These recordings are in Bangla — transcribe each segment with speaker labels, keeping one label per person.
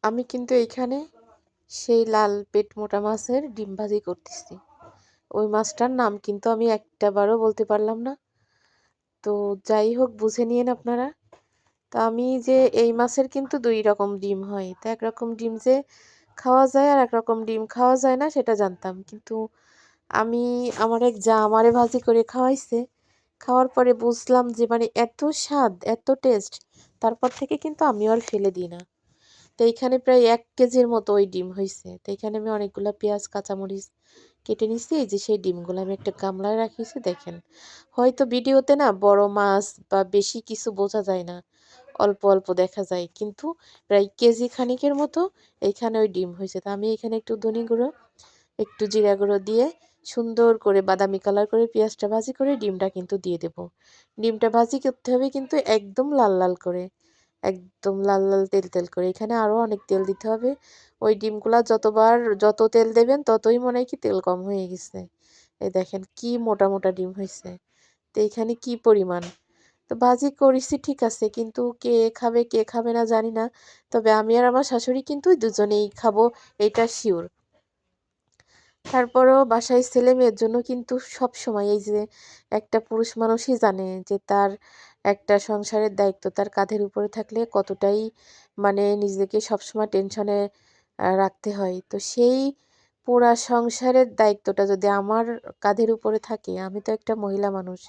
Speaker 1: আমি কিন্তু এইখানে সেই লাল পেট মোটা মাছের ডিম ভাজি করতেছি। ওই মাছটার নাম কিন্তু আমি একটাবারও বলতে পারলাম না। তো যাই হোক বুঝে নিয়েন আপনারা। তো আমি যে এই মাছের কিন্তু ২ রকম ডিম হয়। তো একরকম ডিম যে খাওয়া যায় আর একরকম ডিম খাওয়া যায় না সেটা জানতাম। কিন্তু আমি আমার এক জা আমারে ভাজি করে খাওয়াইছে। খাওয়ার পরে বুঝলাম যে মানে এত স্বাদ, এত টেস্ট। তারপর থেকে কিন্তু আমি আর ফেলে দিই না। তো এইখানে প্রায় ১ কেজির মতো ওই ডিম হইছে। তো এখানে আমি অনেকগুলা পেঁয়াজ, কাঁচামরিচ কেটে নিছি। এই যে সেই ডিমগুলো আমি একটা গামলায় রাখিছি দেখেন। হয়তো ভিডিওতে না বড় মাছ বা বেশি কিছু বোঝা যায় না। অল্প, অল্প দেখা যায়। কিন্তু প্রায় কেজি খানিকের মতো এইখানে ওই ডিম হইছে। তো আমি এখানে একটু ধনে গুঁড়ো, একটু জিরা গুঁড়ো দিয়ে সুন্দর করে বাদামি কালার করে পেঁয়াজটা ভাজি করে ডিমটা কিন্তু দিয়ে দেব। ডিমটা ভাজি করতে হবে কিন্তু একদম লাল, লাল করে। একদম লাল, লাল তেল, তেল করে। এখানে আরো অনেক তেল দিতে হবে। ওই ডিমগুলা যত তেল দেবেন ততই মনে হয় কি তেল কম হয়ে গেছে। এই দেখেন কি মোটা, মোটা ডিম হইছে। তো এখানে কি পরিমাণ। তো ভাজি করেছি ঠিক আছে কিন্তু কে খাবে না জানি না। তবে আমি আর আমার শাশুড়ি কিন্তু দুজনেই খাবো এটা সিউর। তারপরেও বাসায় ছেলে-মেয়ের জন্য কিন্তু সবসময় এই যে একটা পুরুষ মানুষই জানে যে তার একটা সংসারের দায়িত্ব তার কাঁধের উপরে থাকলে কতটাই মানে নিজেকে সবসময় টেনশনে রাখতে হয়। তো সেই পুরা সংসারের দায়িত্বটা যদি আমার কাঁধের উপরে থাকে, আমি তো একটা মহিলা মানুষ।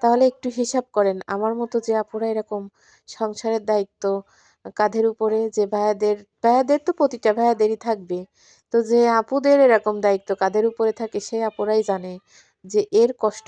Speaker 1: তাহলে একটু হিসাব করেন আমার মতো যে আপুরা এরকম সংসারের দায়িত্ব কাঁধের উপরে যে ভাইয়াদের তো প্রতিটা ভাইয়াদেরই থাকবে। তো যে আপুদের এরকম দায়িত্ব কাঁধের উপরে থাকে সেই আপুরাই জানে যে এর কষ্ট